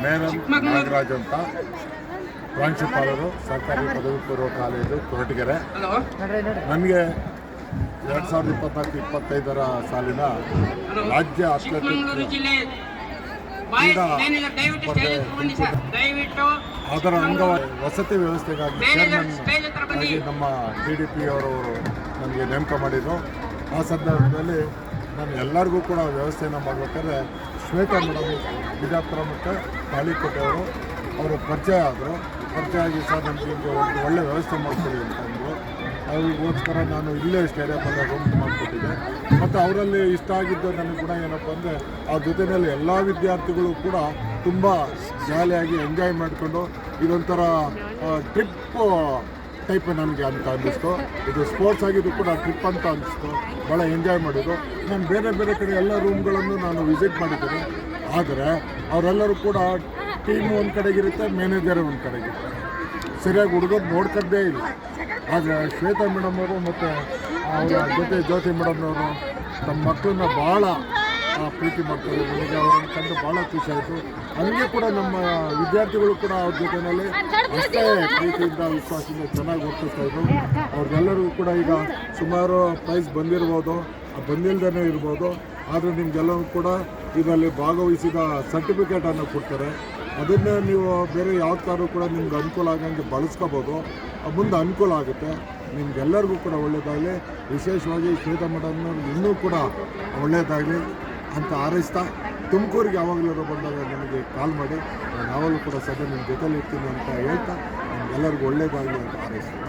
ಮೇನನ್ ನಾಗರಾಜ್ ಅಂತ ಪ್ರಾಂಶುಪಾಲರು ಸರ್ಕಾರಿ ಪದವಿ ಪೂರ್ವ ಕಾಲೇಜು ಕೊರಟಗೆರೆ. ನನಗೆ 2024-25 ಸಾಲಿನ ರಾಜ್ಯ ಅಥ್ಲೆಟಿಕ್ ಕ್ರೀಡಾ ಸ್ಪರ್ಧೆ ಅದರ ಅಂಗವಾಗಿ ವಸತಿ ವ್ಯವಸ್ಥೆಗಾಗಿ ಚೇರ್ಮನ್ ಆಗಿ ನಮ್ಮ TDP ಅವರವರು ನನಗೆ ನೇಮಕ ಮಾಡಿದರು. ಆ ಸಂದರ್ಭದಲ್ಲಿ ನಾನು ಎಲ್ಲರಿಗೂ ಕೂಡ ವ್ಯವಸ್ಥೆಯನ್ನು ಮಾಡಬೇಕಾದ್ರೆ ಶ್ವೇತಾ ಮೇಡಮ್ ಬಿಜಾಪುರ ಮತ್ತು ತಾಳಿಕೋಟೆಯವರು ಅವರು ಪರಿಚಯ ಆದರು. ಪರಿಚಯ ಆಗಿ ಸರ್ ನಮಗೆ ಒಂದು ಒಳ್ಳೆಯ ವ್ಯವಸ್ಥೆ ಮಾಡಿಕೊಡಿ ಅಂತ ಅಂದರು. ಅವ್ರಿಗೋಸ್ಕರ ನಾನು ಇಲ್ಲೇ ಸ್ಟೇಡಿಯಮಲ್ಲಿ ರೂಮ್ ಮಾಡಿಕೊಟ್ಟಿದ್ದೆ. ಮತ್ತು ಅವರಲ್ಲಿ ಇಷ್ಟ ಆಗಿದ್ದು ನನಗೆ ಕೂಡ ಏನಪ್ಪ ಅಂದರೆ ಆ ಜೊತೆಯಲ್ಲಿ ಎಲ್ಲ ವಿದ್ಯಾರ್ಥಿಗಳು ಕೂಡ ತುಂಬ ಜಾಲಿಯಾಗಿ ಎಂಜಾಯ್ ಮಾಡಿಕೊಂಡು ಇದೊಂಥರ ಟ್ರಿಪ್ ಟೈಪ್ ನನಗೆ ಅಂತ ಅನ್ನಿಸ್ತು. ಇದು ಸ್ಪೋರ್ಟ್ಸ್ ಆಗಿದ್ದು ಕೂಡ ಟ್ರಿಪ್ ಅಂತ ಅನ್ನಿಸ್ತು. ಭಾಳ ಎಂಜಾಯ್ ಮಾಡಿದ್ದು. ನಾನು ಬೇರೆ ಬೇರೆ ಕಡೆ ಎಲ್ಲ ರೂಮ್ಗಳನ್ನು ನಾನು ವಿಸಿಟ್ ಮಾಡಿದ್ದೀನಿ. ಆದರೆ ಅವರೆಲ್ಲರೂ ಕೂಡ ಟೀಮು ಒಂದು ಕಡೆಗಿರುತ್ತೆ, ಮ್ಯಾನೇಜರ್ ಒಂದು ಕಡೆಗಿರುತ್ತೆ. ಸರಿಯಾಗಿ ಹುಡುಗರು ನೋಡ್ಕೊಂಡೇ ಇಲ್ಲ. ಆದರೆ ಶ್ವೇತಾ ಮೇಡಮ್ ಅವರು ಮತ್ತು ಅವರ ಜೊತೆ ಜ್ಯೋತಿ ಮೇಡಮ್ನವರು ನಮ್ಮ ಮಕ್ಕಳನ್ನ ಭಾಳ ಪ್ರೀತಿ ಮಾಡ್ತಾರೆ. ನನಗೆ ಅವರನ್ನು ಕಂಡು ಭಾಳ ಖುಷಿ ಆಯಿತು. ನನಗೆ ಕೂಡ ನಮ್ಮ ವಿದ್ಯಾರ್ಥಿಗಳು ಕೂಡ ಅವ್ರ ಜೊತೆಯಲ್ಲಿ ಅಷ್ಟೇ ಪ್ರೀತಿಯಿಂದ ವಿಶ್ವಾಸದಿಂದ ಚೆನ್ನಾಗಿ ವರ್ತಿಸ್ತಾಯಿದ್ರು. ಅವ್ರಿಗೆಲ್ಲರಿಗೂ ಕೂಡ ಈಗ ಸುಮಾರು ಪ್ರೈಸ್ ಬಂದಿರ್ಬೋದು, ಬಂದಿಲ್ಲದೇ ಇರ್ಬೋದು. ಆದರೆ ನಿಮಗೆಲ್ಲರೂ ಕೂಡ ಇದರಲ್ಲಿ ಭಾಗವಹಿಸಿದ ಸರ್ಟಿಫಿಕೇಟನ್ನು ಕೊಡ್ತಾರೆ. ಅದನ್ನೇ ನೀವು ಬೇರೆ ಯಾವ ಥರ ಕೂಡ ನಿಮ್ಗೆ ಅನುಕೂಲ ಆಗಂಗೆ ಬಳಸ್ಕೋಬೋದು. ಮುಂದೆ ಅನುಕೂಲ ಆಗುತ್ತೆ. ನಿಮಗೆಲ್ಲರಿಗೂ ಕೂಡ ಒಳ್ಳೆಯದಾಗಲಿ. ವಿಶೇಷವಾಗಿ ಶ್ವೇತಾ ಮೇಡಮ್ನವ್ರು ಇನ್ನೂ ಕೂಡ ಒಳ್ಳೆಯದಾಗಲಿ ಅಂತ ಹಾರೈಸ್ತಾ, ತುಮಕೂರಿಗೆ ಯಾವಾಗಲೂ ಬಂದಾಗ ನನಗೆ ಕಾಲ್ ಮಾಡಿ, ನಾನು ಯಾವಾಗಲೂ ಕೂಡ ಸದಾ ನಿಮ್ಮ ಜೊತೆಲಿ ಇರ್ತೀನಿ ಅಂತ ಹೇಳ್ತಾ ನಿಮಗೆಲ್ಲರಿಗೂ ಒಳ್ಳೆಯದಾಗಲಿ ಅಂತ ಹಾರೈಸ್ತೀನಿ.